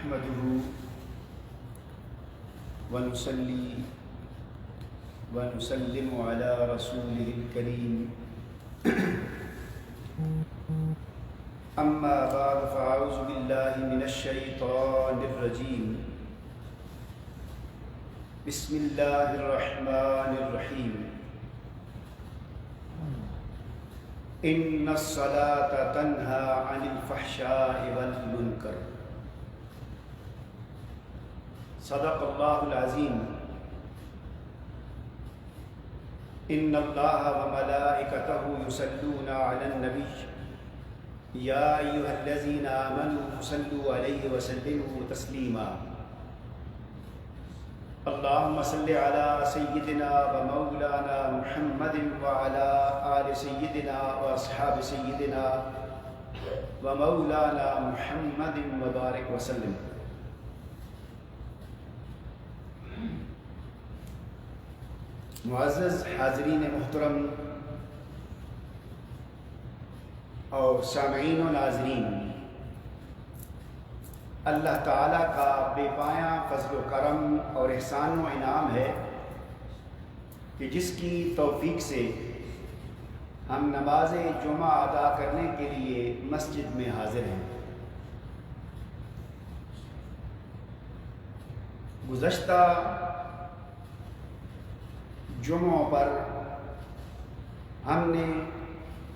نحمده ونصلي ونسلم على رسوله الكريم أما بعد فأعوذ بالله من الشيطان الرجيم بسم الله الرحمن الرحيم إن الصلاة تنهى عن الفحشاء والمنكر صدق الله العظيم إن الله وملائكته يصلون على النبي يا أيها الذين آمنوا صلوا عليه وسلموا تسليما اللهم صل على سيدنا ومولانا محمد وعلى آل سيدنا وأصحاب سيدنا ومولانا محمد وبارك وسلم. معزز حاضرین محترم اور سامعین و ناظرین، اللہ تعالیٰ کا بے پایاں فضل و کرم اور احسان و انعام ہے کہ جس کی توفیق سے ہم نماز جمعہ ادا کرنے کے لیے مسجد میں حاضر ہیں۔ گزشتہ جمعوں پر ہم نے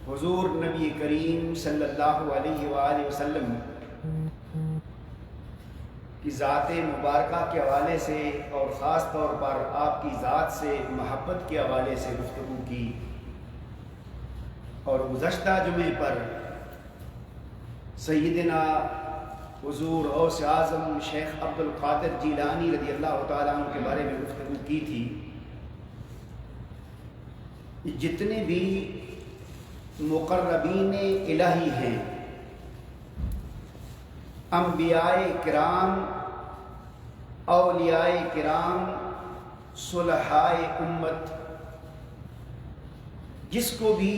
حضور نبی کریم صلی اللہ علیہ وآلہ وسلم کی ذات مبارکہ کے حوالے سے اور خاص طور پر آپ کی ذات سے محبت کے حوالے سے گفتگو کی، اور گزشتہ جمعے پر سیدنا حضور غوث اعظم شیخ عبد القادر جیلانی رضی اللہ تعالیٰ عنہ کے بارے میں گفتگو کی تھی۔ جتنے بھی مقربین الہی ہیں، انبیاء کرام، اولیاء کرام، صلحاء امت، جس کو بھی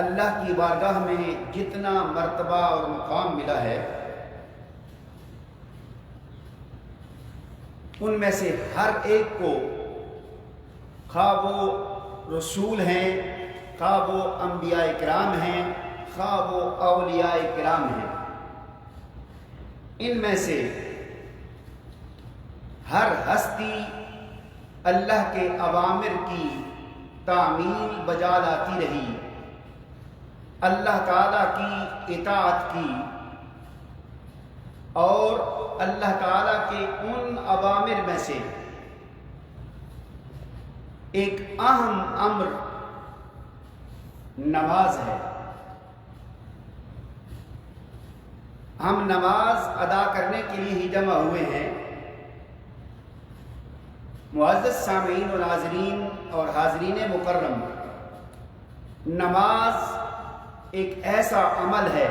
اللہ کی بارگاہ میں جتنا مرتبہ اور مقام ملا ہے، ان میں سے ہر ایک کو، خواہ وہ رسول ہیں، خواہ وہ انبیاء کرام ہیں، خواہ وہ اولیاء کرام ہیں، ان میں سے ہر ہستی اللہ کے اوامر کی تعمیل بجا لاتی رہی، اللہ تعالیٰ کی اطاعت کی، اور اللہ تعالیٰ کے ان اوامر میں سے ایک اہم امر نماز ہے۔ ہم نماز ادا کرنے کے لیے ہی جمع ہوئے ہیں۔ معزز سامعین و ناظرین اور حاضرین مکرم، نماز ایک ایسا عمل ہے،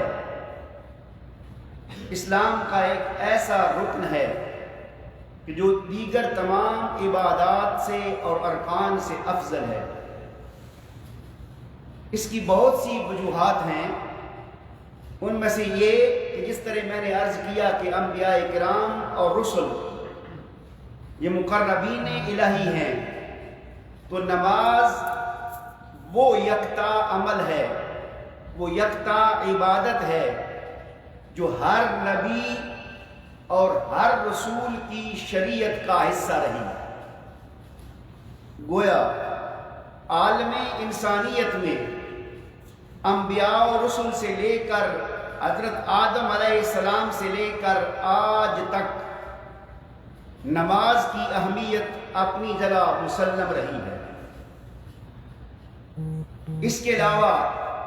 اسلام کا ایک ایسا رکن ہے کہ جو دیگر تمام عبادات سے اور ارکان سے افضل ہے۔ اس کی بہت سی وجوہات ہیں، ان میں سے یہ کہ جس طرح میں نے عرض کیا کہ انبیاء کرام اور رسل یہ مقربین الہی ہیں، تو نماز وہ یکتا عمل ہے، وہ یکتا عبادت ہے جو ہر نبی اور ہر رسول کی شریعت کا حصہ رہی۔ گویا عالم انسانیت میں انبیاء و رسل سے لے کر حضرت آدم علیہ السلام سے لے کر آج تک نماز کی اہمیت اپنی جگہ مسلم رہی ہے۔ اس کے علاوہ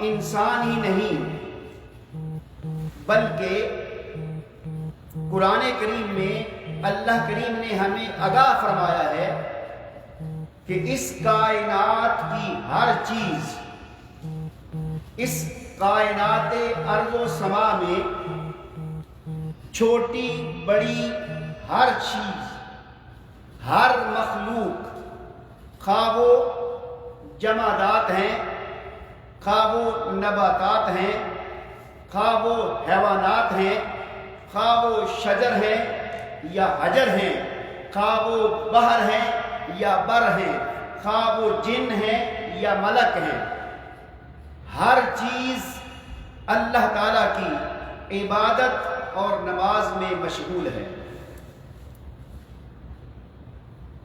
انسان ہی نہیں بلکہ قرآن کریم میں اللہ کریم نے ہمیں آگاہ فرمایا ہے کہ اس کائنات کی ہر چیز، اس کائنات ارض و سما میں چھوٹی بڑی ہر چیز، ہر مخلوق، خواہ وہ جمادات ہیں، خواہ وہ نباتات ہیں، خواہ وہ حیوانات ہیں، خواہ وہ شجر ہیں یا حجر ہیں، خواہ وہ بحر ہیں یا بر ہیں، خواہ وہ جن ہیں یا ملک ہیں، ہر چیز اللہ تعالیٰ کی عبادت اور نماز میں مشغول ہے۔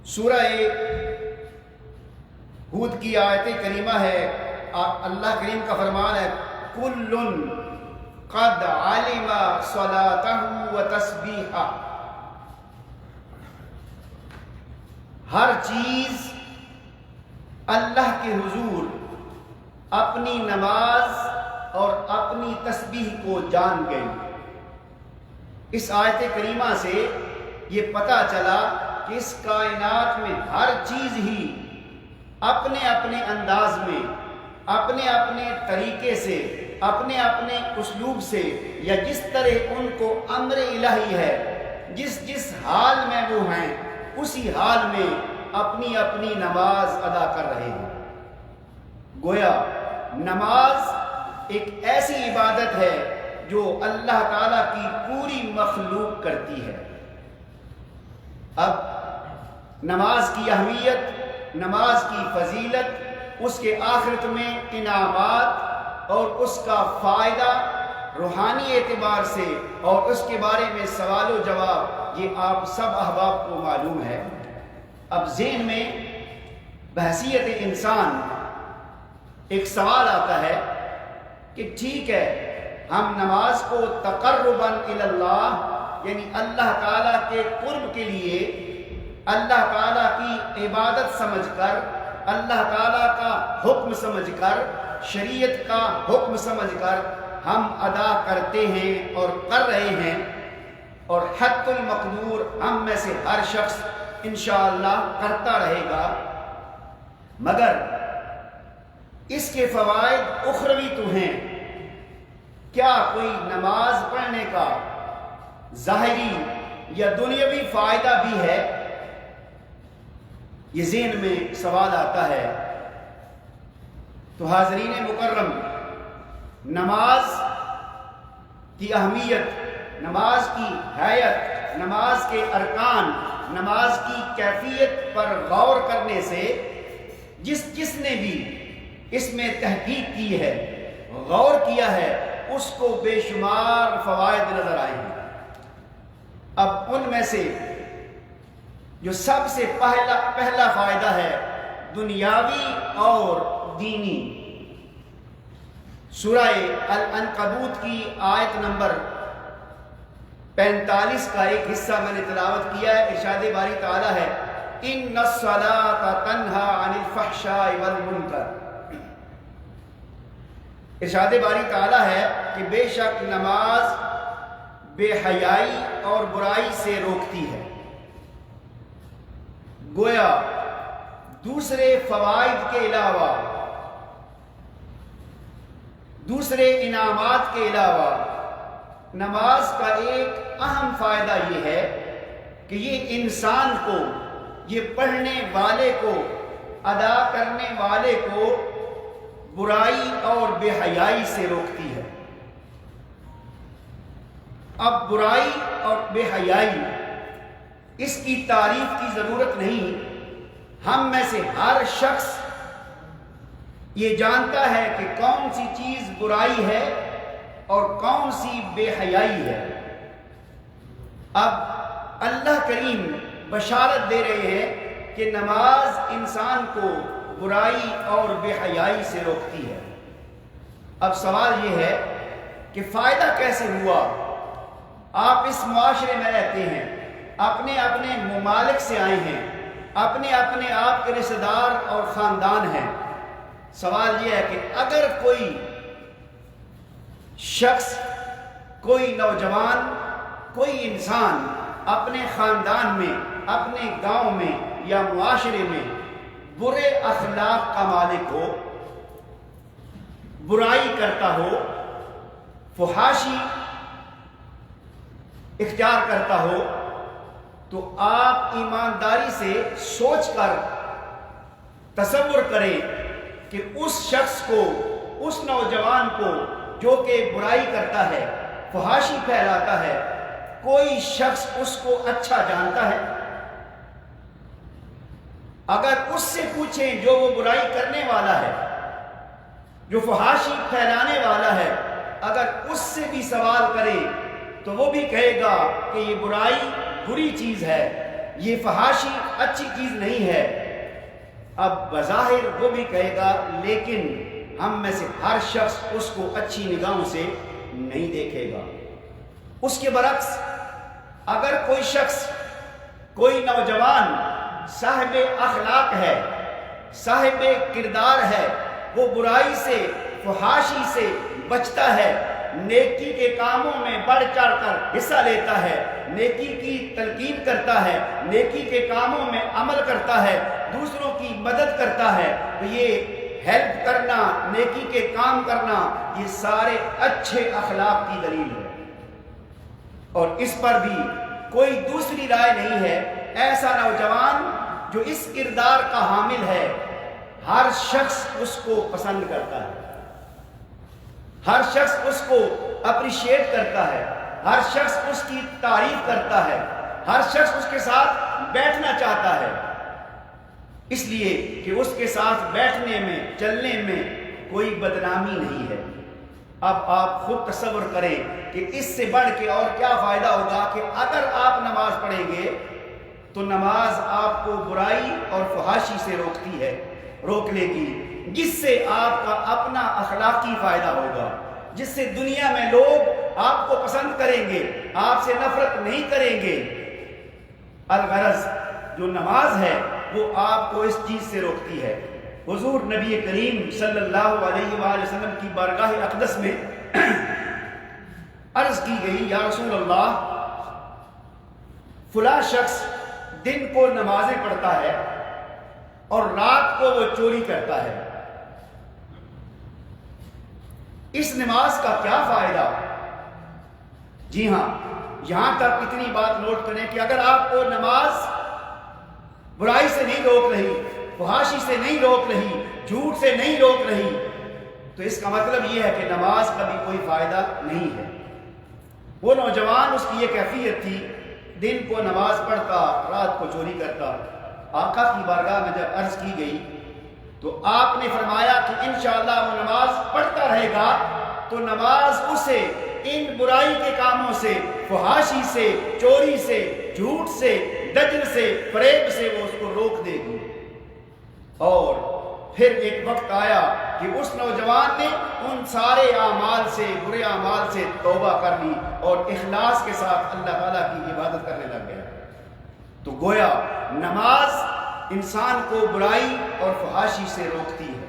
سورہ ہود کی آیت کریمہ ہے، اللہ کریم کا فرمان ہے کل قد علم صلاتہ و تسبیحہ، ہر چیز اللہ کے حضور اپنی نماز اور اپنی تسبیح کو جان گئی۔ اس آیت کریمہ سے یہ پتہ چلا کہ اس کائنات میں ہر چیز ہی اپنے اپنے انداز میں، اپنے اپنے طریقے سے، اپنے اپنے اسلوب سے، یا جس طرح ان کو امر الہی ہے، جس حال میں وہ ہیں اسی حال میں اپنی اپنی نماز ادا کر رہے ہیں۔ گویا نماز ایک ایسی عبادت ہے جو اللہ تعالیٰ کی پوری مخلوق کرتی ہے۔ اب نماز کی اہمیت، نماز کی فضیلت، اس کے آخرت میں انعامات اور اس کا فائدہ روحانی اعتبار سے اور اس کے بارے میں سوال و جواب یہ آپ سب احباب کو معلوم ہے۔ اب ذہن میں بحیثیت انسان ایک سوال آتا ہے کہ ٹھیک ہے، ہم نماز کو تقرباً الی اللہ، یعنی اللہ تعالیٰ کے قرب کے لیے، اللہ تعالیٰ کی عبادت سمجھ کر، اللہ تعالیٰ کا حکم سمجھ کر، شریعت کا حکم سمجھ کر ہم ادا کرتے ہیں اور کر رہے ہیں، اور حد المقدور ہم میں سے ہر شخص انشاءاللہ کرتا رہے گا، مگر اس کے فوائد اخروی تو ہیں۔ کیا کوئی نماز پڑھنے کا ظاہری یا دنیاوی فائدہ بھی ہے؟ یہ ذہن میں سوال آتا ہے۔ تو حاضرین مکرم، نماز کی اہمیت، نماز کی حیت، نماز کے ارکان، نماز کی کیفیت پر غور کرنے سے جس نے بھی اس میں تحقیق کی ہے، غور کیا ہے، اس کو بے شمار فوائد نظر آئے ہیں۔ اب ان میں سے جو سب سے پہلا فائدہ ہے دنیاوی اور دینی، سورہ العنکبوت کی آیت نمبر 45 کا ایک حصہ میں نے تلاوت کیا ہے۔ ارشاد باری تعالیٰ ہے ان الصلاۃ تنہی عن الفحشاء والمنکر، ارشاد باری تعالیٰ ہے کہ بے شک نماز بے حیائی اور برائی سے روکتی ہے۔ گویا دوسرے فوائد کے علاوہ، دوسرے انعامات کے علاوہ، نماز کا ایک اہم فائدہ یہ ہے کہ یہ انسان کو، یہ پڑھنے والے کو، ادا کرنے والے کو برائی اور بے حیائی سے روکتی ہے۔ اب برائی اور بے حیائی، اس کی تعریف کی ضرورت نہیں، ہم میں سے ہر شخص یہ جانتا ہے کہ کون سی چیز برائی ہے اور کون سی بے حیائی ہے۔ اب اللہ کریم بشارت دے رہے ہیں کہ نماز انسان کو برائی اور بے حیائی سے روکتی ہے۔ اب سوال یہ ہے کہ فائدہ کیسے ہوا؟ آپ اس معاشرے میں رہتے ہیں، اپنے اپنے ممالک سے آئے ہیں، اپنے اپنے آپ کے رشتہ دار اور خاندان ہیں۔ سوال یہ ہے کہ اگر کوئی شخص، کوئی نوجوان، کوئی انسان اپنے خاندان میں، اپنے گاؤں میں یا معاشرے میں برے اخلاق کا مالک ہو، برائی کرتا ہو، فحاشی اختیار کرتا ہو، تو آپ ایمانداری سے سوچ کر تصور کریں کہ اس شخص کو، اس نوجوان کو جو کہ برائی کرتا ہے، فحاشی پھیلاتا ہے، کوئی شخص اس کو اچھا جانتا ہے؟ اگر اس سے پوچھیں جو وہ برائی کرنے والا ہے، جو فحاشی پھیلانے والا ہے، اگر اس سے بھی سوال کریں تو وہ بھی کہے گا کہ یہ برائی بری چیز ہے، یہ فحاشی اچھی چیز نہیں ہے۔ اب بظاہر وہ بھی کہے گا لیکن ہم میں سے ہر شخص اس کو اچھی نگاہوں سے نہیں دیکھے گا۔ اس کے برعکس اگر کوئی شخص، کوئی نوجوان صاحب اخلاق ہے، صاحب کردار ہے، وہ برائی سے، فحاشی سے بچتا ہے، نیکی کے کاموں میں بڑھ چڑھ کر حصہ لیتا ہے، نیکی کی تلقین کرتا ہے، نیکی کے کاموں میں عمل کرتا ہے، دوسروں کی مدد کرتا ہے، تو یہ ہیلپ کرنا، نیکی کے کام کرنا، یہ سارے اچھے اخلاق کی دلیل ہے۔ اور اس پر بھی کوئی دوسری رائے نہیں ہے۔ ایسا نوجوان جو اس کردار کا حامل ہے، ہر شخص اس کو پسند کرتا ہے، ہر شخص اس کو اپریشیٹ کرتا ہے، ہر شخص اس کی تعریف کرتا ہے، ہر شخص اس کے ساتھ بیٹھنا چاہتا ہے، اس لیے کہ اس کے ساتھ بیٹھنے میں، چلنے میں کوئی بدنامی نہیں ہے۔ اب آپ خود تصور کریں کہ اس سے بڑھ کے اور کیا فائدہ ہوگا کہ اگر آپ نماز پڑھیں گے تو نماز آپ کو برائی اور فحاشی سے روکتی ہے، روک لے گی، جس سے آپ کا اپنا اخلاقی فائدہ ہوگا، جس سے دنیا میں لوگ آپ کو پسند کریں گے، آپ سے نفرت نہیں کریں گے۔ الغرض جو نماز ہے وہ آپ کو اس چیز سے روکتی ہے۔ حضور نبی کریم صلی اللہ علیہ وآلہ وسلم کی بارگاہ اقدس میں عرض کی گئی، یا رسول اللہ، فلاں شخص دن کو نمازیں پڑھتا ہے اور رات کو وہ چوری کرتا ہے، اس نماز کا کیا فائدہ؟ جی ہاں، یہاں تک اتنی بات نوٹ کریں کہ اگر آپ کو نماز برائی سے نہیں روک رہی، فحاشی سے نہیں روک رہی، جھوٹ سے نہیں روک رہی، تو اس کا مطلب یہ ہے کہ نماز کا بھی کوئی فائدہ نہیں ہے۔ وہ نوجوان، اس کی یہ کیفیت تھی، دن کو نماز پڑھتا، رات کو چوری کرتا۔ آقا کی بارگاہ میں جب عرض کی گئی تو آپ نے فرمایا کہ انشاءاللہ وہ نماز پڑھتا رہے گا تو نماز اسے ان برائی کے کاموں سے، فحاشی سے، چوری سے، جھوٹ سے، دجل سے، فریب سے وہ اس کو روک دے گی۔ اور پھر ایک وقت آیا کہ اس نوجوان نے ان سارے اعمال سے، برے اعمال سے توبہ کر لی اور اخلاص کے ساتھ اللہ تعالیٰ کی عبادت کرنے لگ گیا۔ تو گویا نماز انسان کو برائی اور فحاشی سے روکتی ہے۔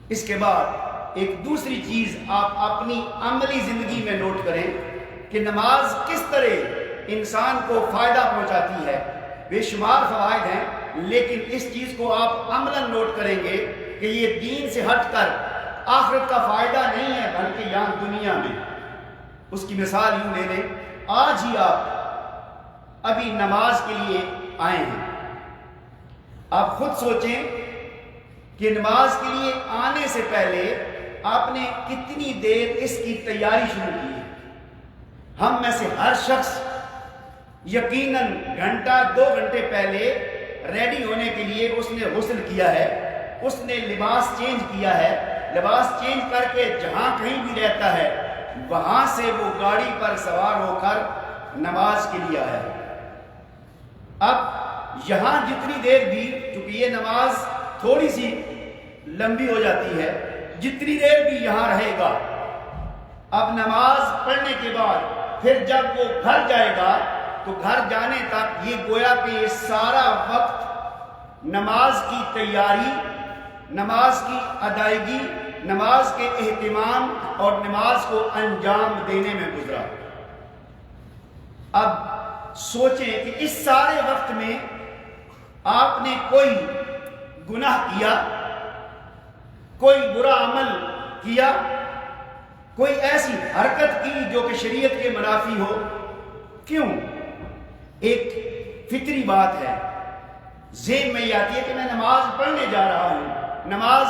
اس کے بعد ایک دوسری چیز آپ اپنی عملی زندگی میں نوٹ کریں کہ نماز کس طرح انسان کو فائدہ پہنچاتی ہے۔ بے شمار فوائد ہیں، لیکن اس چیز کو آپ عملاً نوٹ کریں گے کہ یہ دین سے ہٹ کر آخرت کا فائدہ نہیں ہے، بلکہ یہاں دنیا میں۔ اس کی مثال یوں لے لیں، آج ہی آپ ابھی نماز کے لیے آئے ہیں، آپ خود سوچیں کہ نماز کے لیے آنے سے پہلے آپ نے کتنی دیر اس کی تیاری شروع کی ہے۔ ہم میں سے ہر شخص یقیناً گھنٹہ 2 گھنٹے پہلے ریڈی ہونے کے لیے اس نے غسل کیا ہے، اس نے لباس چینج کیا ہے، لباس چینج کر کے جہاں کہیں بھی رہتا ہے وہاں سے وہ گاڑی پر سوار ہو کر نماز کے لیے آیا ہے۔ اب یہاں جتنی دیر بھی، چونکہ یہ نماز تھوڑی سی لمبی ہو جاتی ہے، جتنی دیر بھی یہاں رہے گا، اب نماز پڑھنے کے بعد پھر جب وہ گھر جائے گا تو گھر جانے تک یہ گویا کہ یہ سارا وقت نماز کی تیاری، نماز کی ادائیگی، نماز کے اہتمام اور نماز کو انجام دینے میں گزرا۔ اب سوچیں کہ اس سارے وقت میں آپ نے کوئی گناہ کیا، کوئی برا عمل کیا، کوئی ایسی حرکت کی جو کہ شریعت کے منافی ہو؟ کیوں؟ ایک فطری بات ہے، ذہن میں یہ آتی ہے کہ میں نماز پڑھنے جا رہا ہوں، نماز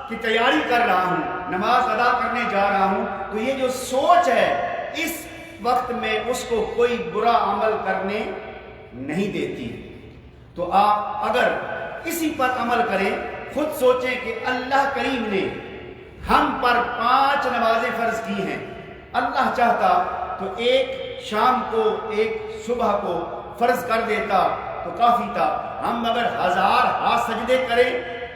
کی تیاری کر رہا ہوں، نماز ادا کرنے جا رہا ہوں، تو یہ جو سوچ ہے، اس وقت میں اس کو کوئی برا عمل کرنے نہیں دیتی. تو آپ اگر اسی پر عمل کریں، خود سوچیں کہ اللہ کریم نے ہم پر 5 نمازیں فرض کی ہیں. اللہ چاہتا تو ایک شام کو ایک صبح کو فرض کر دیتا تو کافی تھا. ہم اگر 1000 سجدے کریں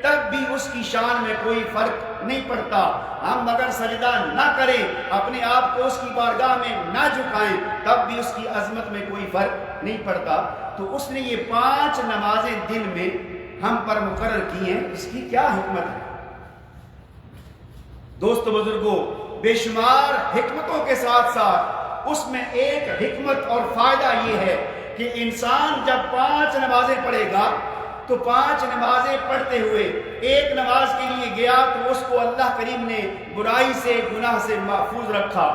تب بھی اس کی شان میں کوئی فرق نہیں پڑتا. ہم اگر سجدہ نہ کریں، اپنے آپ کو اس کی بارگاہ میں نہ جھکائیں، تب بھی اس کی عظمت میں کوئی فرق نہیں پڑتا. تو اس نے یہ 5 نمازیں دن میں ہم پر مقرر کی ہیں. اس کی کیا حکمت ہے؟ دوستو بزرگوں، بے شمار حکمتوں کے ساتھ ساتھ اس میں ایک حکمت اور فائدہ یہ ہے کہ انسان جب 5 نمازیں پڑھے گا تو 5 نمازیں پڑھتے ہوئے ایک نماز کے لیے گیا تو اس کو اللہ کریم نے برائی سے، گناہ سے محفوظ رکھا.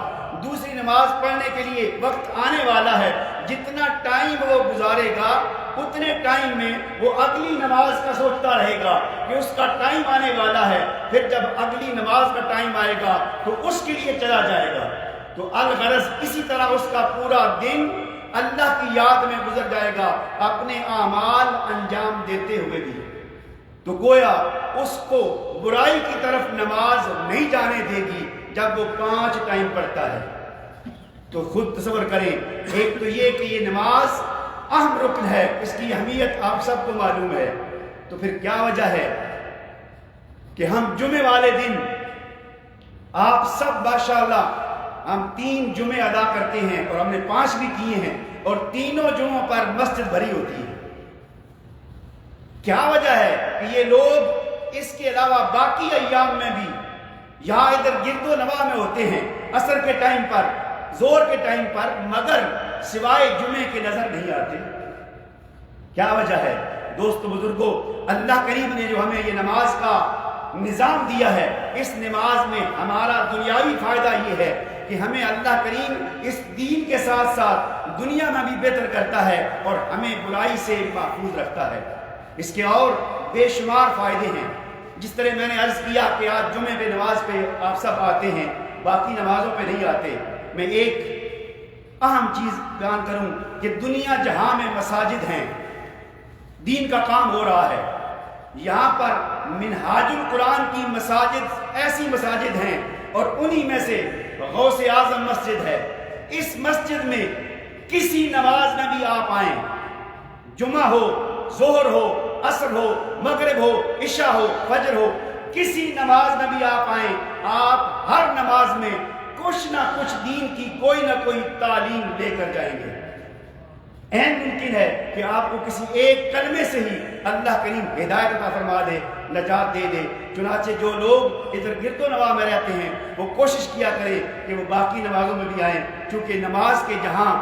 دوسری نماز پڑھنے کے لیے وقت آنے والا ہے، جتنا ٹائم وہ گزارے گا اتنے ٹائم میں وہ اگلی نماز کا سوچتا رہے گا کہ اس کا ٹائم آنے والا ہے. پھر جب اگلی نماز کا ٹائم آئے گا تو اس کے لیے چلا جائے گا. تو الغرض اسی طرح اس کا پورا دن اللہ کی یاد میں گزر جائے گا، اپنے اعمال انجام دیتے ہوئے بھی. تو گویا اس کو برائی کی طرف نماز نہیں جانے دے گی جب وہ 5 ٹائم پڑھتا ہے. تو خود تصور کریں، ایک تو یہ کہ یہ نماز اہم رکن ہے، اس کی اہمیت آپ سب کو معلوم ہے. تو پھر کیا وجہ ہے کہ ہم جمعے والے دن آپ سب ماشاءاللہ ہم 3 جمعے ادا کرتے ہیں اور ہم نے 5 بھی کیے ہیں اور تینوں جمعوں پر مسجد بھری ہوتی ہے. کیا وجہ ہے کہ یہ لوگ اس کے علاوہ باقی ایام میں بھی یہاں ادھر گرد و نواح میں ہوتے ہیں، عصر کے ٹائم پر، زور کے ٹائم پر، مگر سوائے جمعے کے نظر نہیں آتے؟ کیا وجہ ہے؟ دوستو بزرگوں، اللہ کریم نے جو ہمیں یہ نماز کا نظام دیا ہے، اس نماز میں ہمارا دنیاوی فائدہ یہ ہے کہ ہمیں اللہ کریم اس دین کے ساتھ ساتھ دنیا میں بھی بہتر کرتا ہے اور ہمیں برائی سے محفوظ رکھتا ہے. اس کے اور بے شمار فائدے ہیں. جس طرح میں نے عرض کیا کہ آج جمعے پہ نماز پہ آپ سب آتے ہیں، باقی نمازوں پہ نہیں آتے. میں ایک اہم چیز بیان کروں کہ دنیا جہاں میں مساجد ہیں، دین کا کام ہو رہا ہے، یہاں پر منہاج القرآن کی مساجد ایسی مساجد ہیں اور انہی میں سے غوث اعظم مسجد ہے. اس مسجد میں کسی نماز میں بھی آپ آئیں، جمعہ ہو، ظہر ہو، عصر ہو، مغرب ہو، عشاء ہو، فجر ہو، کسی نماز میں بھی آپ آئیں، آپ ہر نماز میں کچھ نہ کچھ دین کی کوئی نہ کوئی تعلیم لے کر جائیں گے. این ممکن ہے کہ آپ کو کسی ایک کلمے سے ہی اللہ کریم ہدایت عطا فرما دے، نجات دے دے. چنانچہ جو لوگ ادھر گرد و نواح میں رہتے ہیں وہ کوشش کیا کریں کہ وہ باقی نمازوں میں بھی آئیں، چونکہ نماز کے جہاں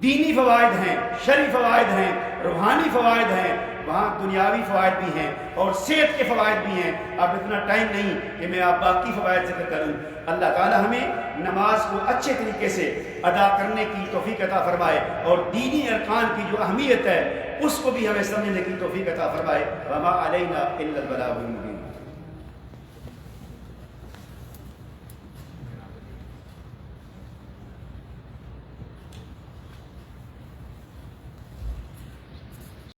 دینی فوائد ہیں، شرعی فوائد ہیں، روحانی فوائد ہیں، وہاں دنیاوی فوائد بھی ہیں اور صحت کے فوائد بھی ہیں. اب اتنا ٹائم نہیں کہ میں آپ باقی فوائد ذکر کروں. اللہ تعالی ہمیں نماز کو اچھے طریقے سے ادا کرنے کی توفیق عطا فرمائے اور دینی ارکان کی جو اہمیت ہے اس کو بھی ہمیں سمجھنے کی توفیق عطا فرمائے. وما علینا الا البلاغ المبین.